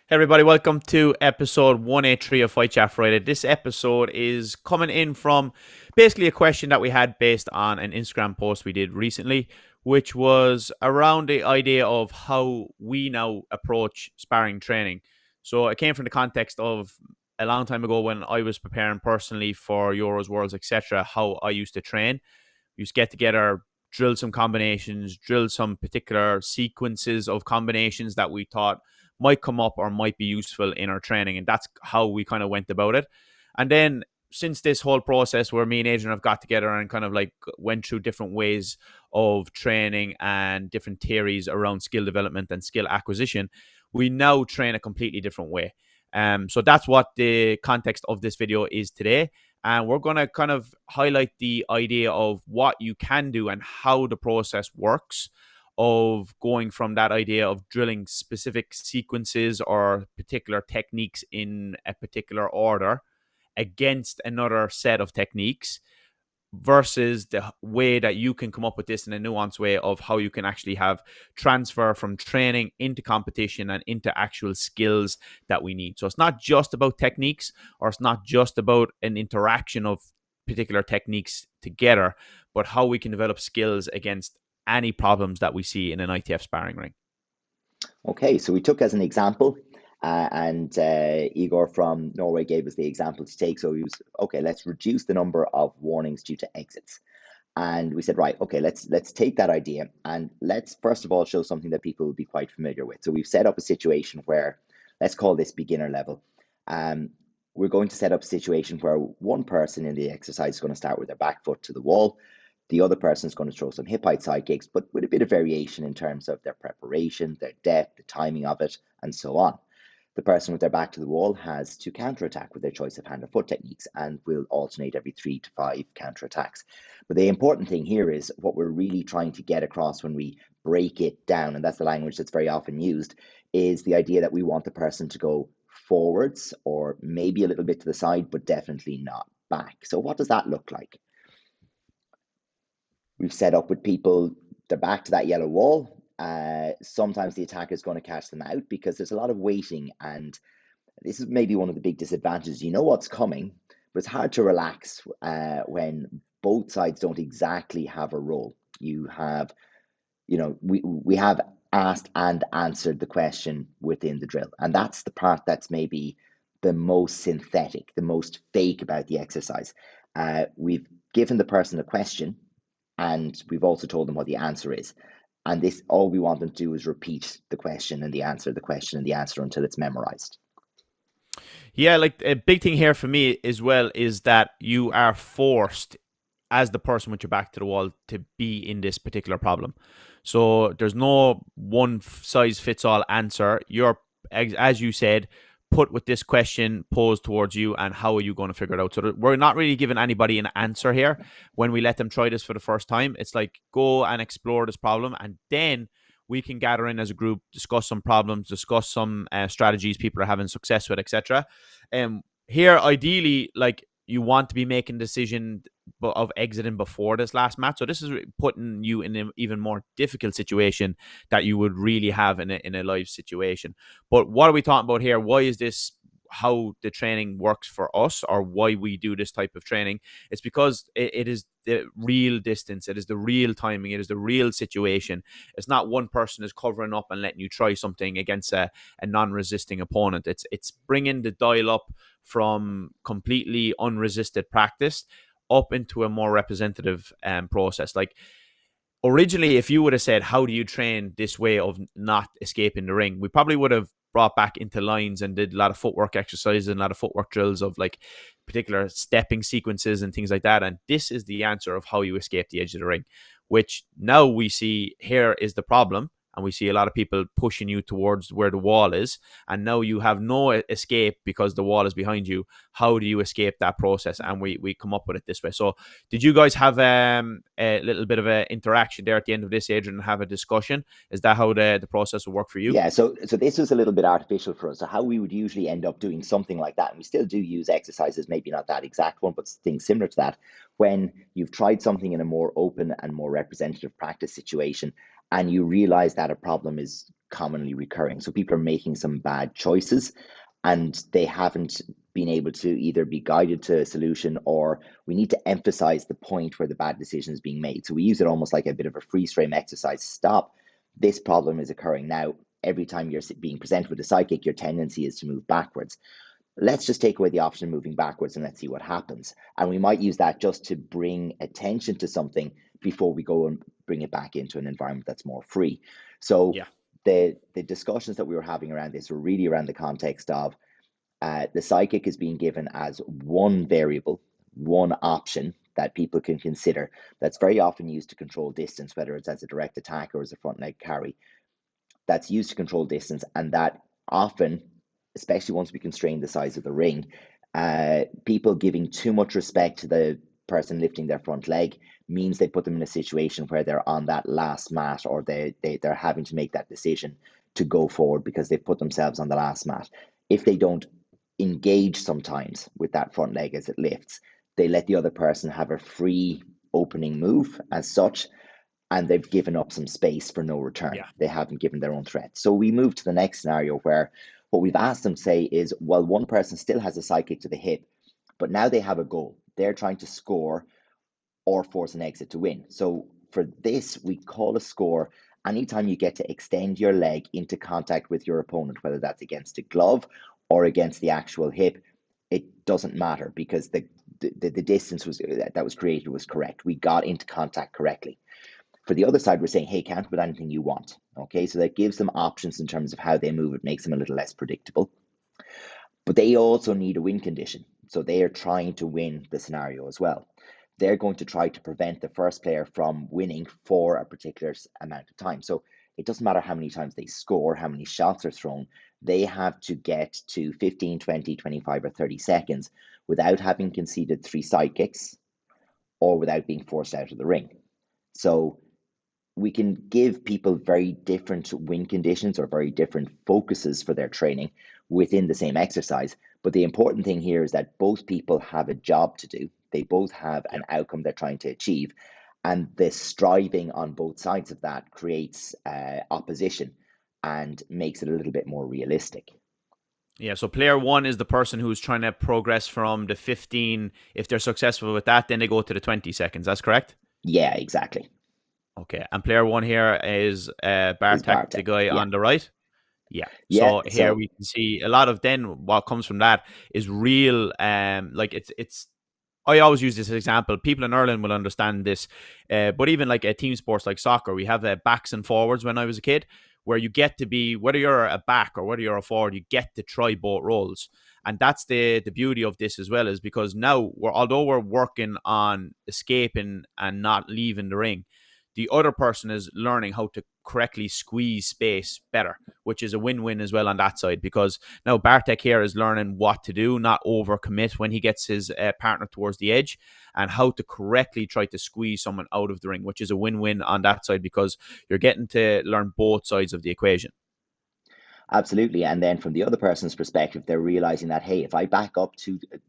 Hey everybody, welcome to episode 183 of Fight Chat Friday. This episode is coming in from basically a question that we had based on an Instagram post we did recently, which was around the idea of how we now approach sparring training. So it came from the context of a long time ago when I was preparing personally for Euros, Worlds, etc., how I used to train. We used to get together, drill some combinations, drill some particular sequences of combinations that we thought might come up or might be useful in our training. And that's how we kind of went about it. And then since this whole process where me and Adrian have got together and kind of like went through different ways of training and different theories around skill development and skill acquisition, we now train a completely different way. So that's what the context of this video is today. And we're going to kind of highlight the idea of what you can do and how the process works of going from that idea of drilling specific sequences or particular techniques in a particular order against another set of techniques versus the way that you can come up with this in a nuanced way of how you can actually have transfer from training into competition and into actual skills that we need. So it's not just about techniques, or it's not just about an interaction of particular techniques together, but how we can develop skills against any problems that we see in an ITF sparring ring. Okay, so we took as an example, and Igor from Norway gave us the example to take. So he was, okay, let's reduce the number of warnings due to exits. And we said, right, okay, let's take that idea and let's first of all show something that people will be quite familiar with. So we've set up a situation where, let's call this beginner level. We're going to set up a situation where one person in the exercise is going to start with their back foot to the wall. The other person is going to throw some hip height side kicks, but with a bit of variation in terms of their preparation, their depth, the timing of it, and so on. The person with their back to the wall has to counterattack with their choice of hand or foot techniques and will alternate every 3 to 5 counterattacks. But the important thing here is what we're really trying to get across when we break it down, and that's the language that's very often used, is the idea that we want the person to go forwards or maybe a little bit to the side, but definitely not back. So what does that look like? We've set up with people, they're back to that yellow wall. Sometimes the attacker is going to catch them out because there's a lot of waiting, and this is maybe one of the big disadvantages. You know what's coming, but it's hard to relax when both sides don't exactly have a role. You have, we have asked and answered the question within the drill, and that's the part that's maybe the most synthetic, the most fake about the exercise. We've given the person a question, and we've also told them what the answer is. And this, all we want them to do is repeat the question and the answer, the question and the answer until it's memorized. Yeah, like a big thing here for me as well is that you are forced as the person with your back to the wall to be in this particular problem. So there's no one size fits all answer. You're, as you said, put with this question posed towards you, and how are you going to figure it out? So we're not really giving anybody an answer here when we let them try this for the first time. It's like, go and explore this problem, and then we can gather in as a group, discuss some problems, discuss some strategies people are having success with, etc. Here, ideally, like, you want to be making a decision of exiting before this last match. So this is putting you in an even more difficult situation that you would really have in a live situation. But what are we talking about here? Why is this how the training works for us, or why we do this type of training? It's because it is the real distance, it is the real timing, it is the real situation. It's not one person is covering up and letting you try something against a non-resisting opponent. It's bringing the dial up from completely unresisted practice up into a more representative process. Like, originally, if you would have said, how do you train this way of not escaping the ring, we probably would have brought back into lines and did a lot of footwork exercises and a lot of footwork drills of like particular stepping sequences and things like that. And this is the answer of how you escape the edge of the ring, which now we see here is the problem. And we see a lot of people pushing you towards where the wall is. And now you have no escape because the wall is behind you. How do you escape that process? And we come up with it this way. So did you guys have a little bit of an interaction there at the end of this, Adrian, and have a discussion? Is that how the process will work for you? Yeah, so this was a little bit artificial for us. So how we would usually end up doing something like that, and we still do use exercises, maybe not that exact one, but things similar to that, when you've tried something in a more open and more representative practice situation, and you realize that a problem is commonly recurring. So people are making some bad choices and they haven't been able to either be guided to a solution, or we need to emphasize the point where the bad decision is being made. So we use it almost like a bit of a freeze frame exercise. Stop, this problem is occurring now. Every time you're being presented with a psychic, your tendency is to move backwards. Let's just take away the option of moving backwards and let's see what happens. And we might use that just to bring attention to something before we go and bring it back into an environment that's more free. So Yeah. the discussions that we were having around this were really around the context of the psychic is being given as one variable, one option that people can consider, that's very often used to control distance, whether it's as a direct attack or as a front leg carry. That's used to control distance, and that often, especially once we constrain the size of the ring, people giving too much respect to the person lifting their front leg means they put them in a situation where they're on that last mat, or they're having to make that decision to go forward because they've put themselves on the last mat. If they don't engage sometimes with that front leg as it lifts, they let the other person have a free opening move as such, and they've given up some space for no return. Yeah. They haven't given their own threat. So we move to the next scenario where what we've asked them to say is, well, one person still has a psychic to the hip, but now they have a goal. They're trying to score or force an exit to win. So for this, we call a score anytime you get to extend your leg into contact with your opponent, whether that's against a glove or against the actual hip. It doesn't matter because the distance that was created was correct. We got into contact correctly. For the other side, we're saying, hey, counter with anything you want. Okay, so that gives them options in terms of how they move. It makes them a little less predictable. But they also need a win condition. So they are trying to win the scenario as well. They're going to try to prevent the first player from winning for a particular amount of time. So it doesn't matter how many times they score, how many shots are thrown. They have to get to 15, 20, 25, or 30 seconds without having conceded 3 sidekicks or without being forced out of the ring. So we can give people very different win conditions or very different focuses for their training within the same exercise. But the important thing here is that both people have a job to do. They both have Yeah. an outcome they're trying to achieve. And the striving on both sides of that creates opposition and makes it a little bit more realistic. Yeah, so player one is the person who's trying to progress from the 15. If they're successful with that, then they go to the 20 seconds. That's correct? Yeah, exactly. Okay. And player one here is Is Bartek, the Bartek. guy Yeah. on the right. Yeah. Yeah. So here So, we can see a lot of then what comes from that is real like it's I always use this example. People in Ireland will understand this, but even like a team sports like soccer, we have backs and forwards. When I was a kid, where you get to be whether you're a back or whether you're a forward, you get to try both roles, and that's the beauty of this as well, is because now although we're working on escaping and not leaving the ring, the other person is learning how to correctly squeeze space better, which is a win-win as well on that side, because now Bartek here is learning what to do, not overcommit when he gets his partner towards the edge, and how to correctly try to squeeze someone out of the ring, which is a win-win on that side because you're getting to learn both sides of the equation. absolutely. And then from the other person's perspective, they're realizing that, hey, if I back up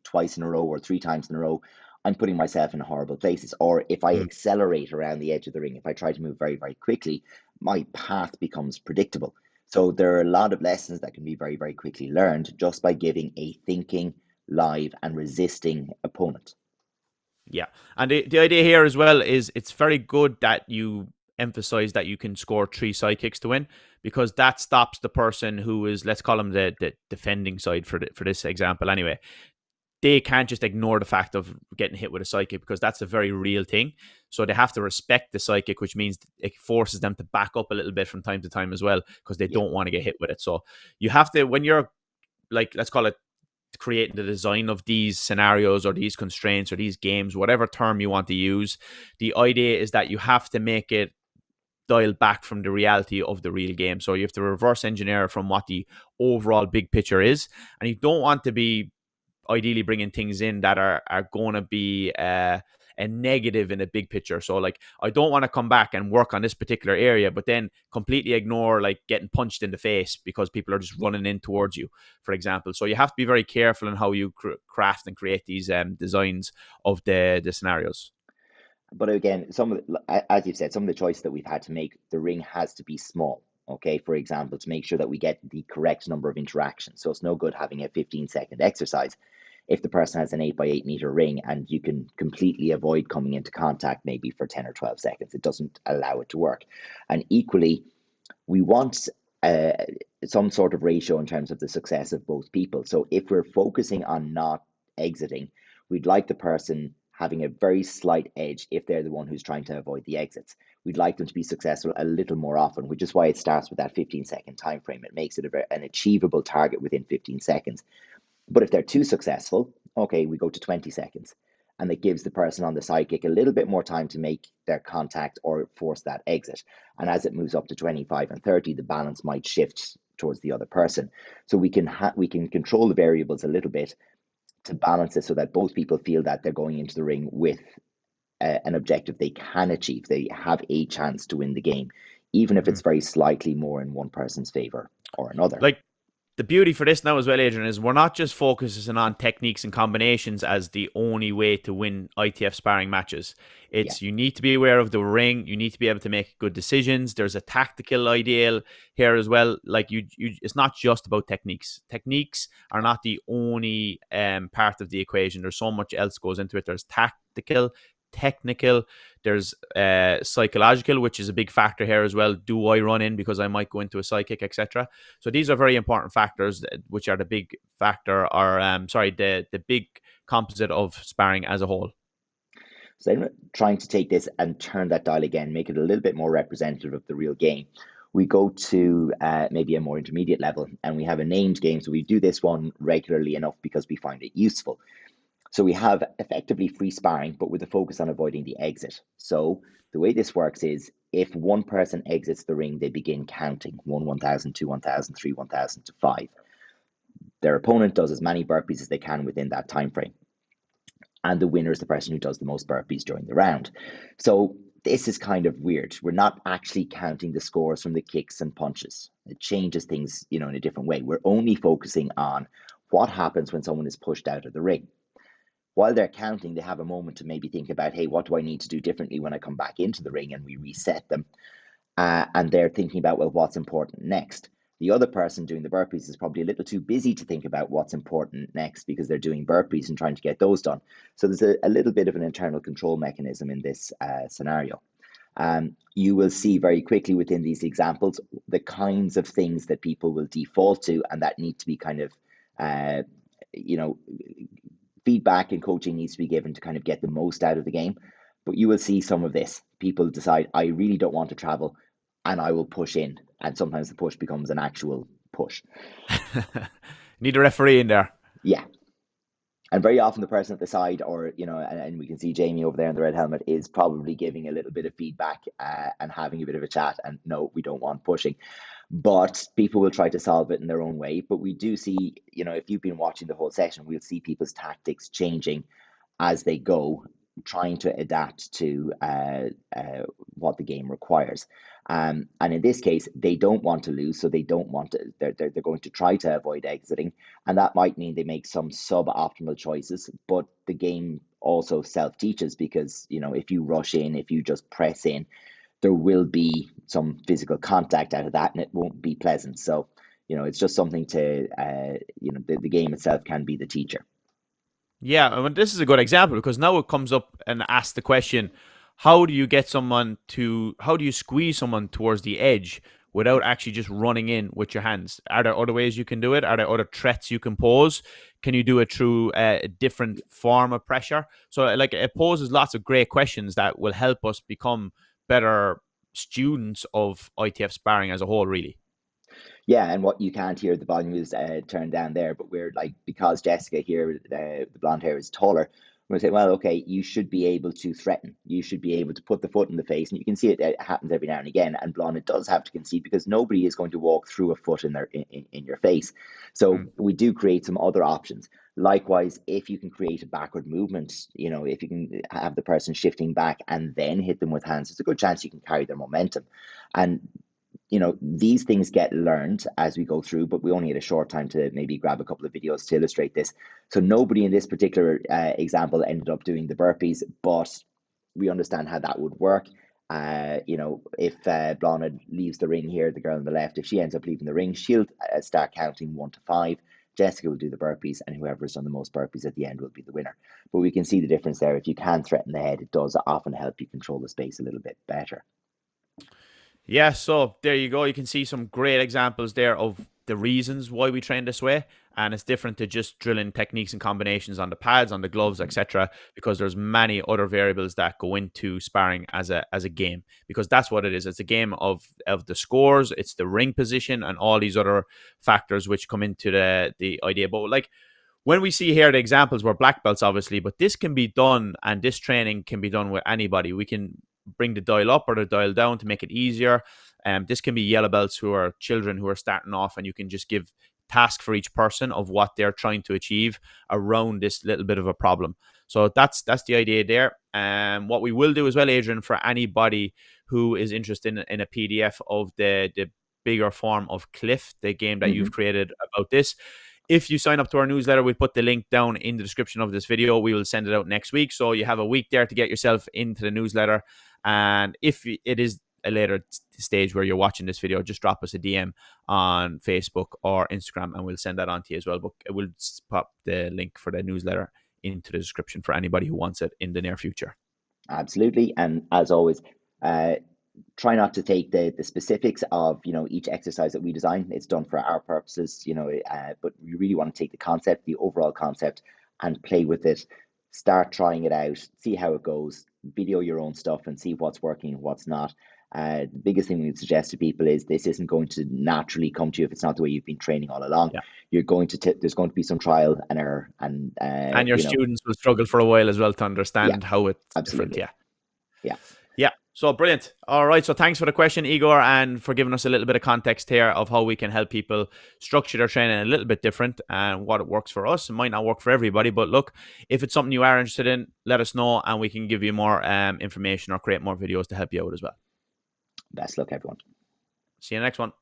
twice in a row or 3 times in a row, I'm putting myself in horrible places. Or if I Mm. accelerate around the edge of the ring, if I try to move very, very quickly, my path becomes predictable. So there are a lot of lessons that can be very, very quickly learned just by giving a thinking, live, and resisting opponent. Yeah. And the idea here as well is it's very good that you emphasize that you can score 3 sidekicks to win, because that stops the person who is, let's call them the defending side for this example anyway. They can't just ignore the fact of getting hit with a psychic, because that's a very real thing. So they have to respect the psychic, which means it forces them to back up a little bit from time to time as well, because they Yeah. don't want to get hit with it. So you have to, when you're like, let's call it creating the design of these scenarios or these constraints or these games, whatever term you want to use, the idea is that you have to make it dial back from the reality of the real game. So you have to reverse engineer from what the overall big picture is. And you don't want to be ideally bringing things in that are going to be a negative in a big picture. So like, I don't want to come back and work on this particular area, but then completely ignore like getting punched in the face because people are just running in towards you, for example. So you have to be very careful in how you craft and create these designs of the scenarios. But again, as you've said, some of the choices that we've had to make, the ring has to be small. okay, for example, to make sure that we get the correct number of interactions. So it's no good having a 15-second exercise if the person has an 8 by 8 meter ring and you can completely avoid coming into contact maybe for 10 or 12 seconds. It doesn't allow it to work. And equally, we want uh, some sort of ratio in terms of the success of both people. So if we're focusing on not exiting, we'd like the person having a very slight edge if they're the one who's trying to avoid the exits. We'd like them to be successful a little more often, which is why it starts with that 15-second time frame. It makes it an achievable target within 15 seconds. But if they're too successful, okay, we go to 20 seconds. And it gives the person on the sidekick a little bit more time to make their contact or force that exit. And as it moves up to 25 and 30, the balance might shift towards the other person. So we can control the variables a little bit to balance it so that both people feel that they're going into the ring with an objective they can achieve. They have a chance to win the game, even if Mm-hmm. it's very slightly more in one person's favor or another. Like, the beauty for this now as well, Adrian, is we're not just focusing on techniques and combinations as the only way to win ITF sparring matches. Yeah. It's, you need to be aware of the ring. You need to be able to make good decisions. There's a tactical ideal here as well. Like, it's not just about techniques. Techniques are not the only part of the equation. There's so much else goes into it. There's tactical, technical, there's psychological, which is a big factor here as well. Do I run in because I might go into a psychic, etc.? So these are very important factors, which are the big factor, or the big composite of sparring as a whole. So I'm trying to take this and turn that dial again, make it a little bit more representative of the real game. We go to maybe a more intermediate level and we have a named game. So we do this one regularly enough because we find it useful. So we have effectively free sparring, but with a focus on avoiding the exit. So the way this works is if one person exits the ring, they begin counting 1, 1,000, 2, 1,000, 3, 1,000 to 5. Their opponent does as many burpees as they can within that time frame. And the winner is the person who does the most burpees during the round. So this is kind of weird. We're not actually counting the scores from the kicks and punches. It changes things, in a different way. We're only focusing on what happens when someone is pushed out of the ring. While they're counting, they have a moment to maybe think about, hey, what do I need to do differently when I come back into the ring? And we reset them. And they're thinking about, well, what's important next? The other person doing the burpees is probably a little too busy to think about what's important next because they're doing burpees and trying to get those done. So there's a little bit of an internal control mechanism in this scenario. You will see very quickly within these examples the kinds of things that people will default to and that need to be kind of, feedback and coaching needs to be given to kind of get the most out of the game. But you will see some of this. People decide, I really don't want to travel and I will push in. And sometimes the push becomes an actual push. Need a referee in there. Yeah. And very often the person at the side, or, and we can see Jamie over there in the red helmet, is probably giving a little bit of feedback and having a bit of a chat. And no, we don't want pushing. But people will try to solve it in their own way. But we do see, if you've been watching the whole session, we'll see people's tactics changing as they go, trying to adapt to what the game requires. And in this case, they don't want to lose, so they don't want to. They're going to try to avoid exiting, and that might mean they make some suboptimal choices. But the game also self-teaches because if you rush in, if you just press in, there will be some physical contact out of that, and it won't be pleasant. So it's just something to the game itself can be the teacher. Yeah, I mean, this is a good example because now it comes up and asks the question: how do you how do you squeeze someone towards the edge without actually just running in with your hands? Are there other ways you can do it? Are there other threats you can pose? Can you do it through a different form of pressure? So, like, it poses lots of great questions that will help us become better students of ITF sparring as a whole, really. Yeah, and what you can't hear, the volume is turned down there, but we're like, because Jessica here, the blonde hair is taller, we're going to say, well, okay, you should be able to threaten. You should be able to put the foot in the face. And you can see it happens every now and again. And Blonde does have to concede because nobody is going to walk through a foot in your face. So Mm. we do create some other options. Likewise, if you can create a backward movement, if you can have the person shifting back and then hit them with hands, there's a good chance you can carry their momentum. And these things get learned as we go through, but we only had a short time to maybe grab a couple of videos to illustrate this. So nobody in this particular example ended up doing the burpees, but we understand how that would work. If Blonde leaves the ring here, the girl on the left, if she ends up leaving the ring, she'll start counting 1 to 5. Jessica will do the burpees, and whoever has done the most burpees at the end will be the winner. But we can see the difference there. If you can threaten the head, it does often help you control the space a little bit better. Yeah, so there you go. You can see some great examples there of the reasons why we train this way. And it's different to just drilling techniques and combinations on the pads, on the gloves, Mm-hmm. etc. Because there's many other variables that go into sparring as a game. Because that's what it is. It's a game of the scores, it's the ring position, and all these other factors which come into the idea. But like when we see here the examples were black belts, obviously, but this can be done, and this training can be done with anybody. We can bring the dial up or the dial down to make it easier. This can be yellow belts who are children who are starting off, and you can just give task for each person of what they're trying to achieve around this little bit of a problem. So that's the idea there. What we will do as well, Adrian, for anybody who is interested in a PDF of the bigger form of Cliff, the game that Mm-hmm. you've created about this, if you sign up to our newsletter, we'll put the link down in the description of this video. We will send it out next week. So you have a week there to get yourself into the newsletter. And if it is a later stage where you're watching this video, just drop us a DM on Facebook or Instagram and we'll send that on to you as well. But we'll pop the link for the newsletter into the description for anybody who wants it in the near future. Absolutely. And as always, uh, try not to take the specifics of each exercise that we design. It's done for our purposes, but we really want to take the concept, the overall concept, and play with it. Start trying it out, see how it goes, video your own stuff, and see what's working and what's not. The biggest thing we would suggest to people is this isn't going to naturally come to you if it's not the way you've been training all along. Yeah. You're going to there's going to be some trial and error, and And your students will struggle for a while as well to yeah, understand how it's different. absolutely, Yeah. yeah. Yeah. So brilliant. All right. So thanks for the question, Igor, and for giving us a little bit of context here of how we can help people structure their training a little bit different and what it works for us. It might not work for everybody, but look, if it's something you are interested in, let us know and we can give you more information or create more videos to help you out as well. Best luck, everyone. See you next one.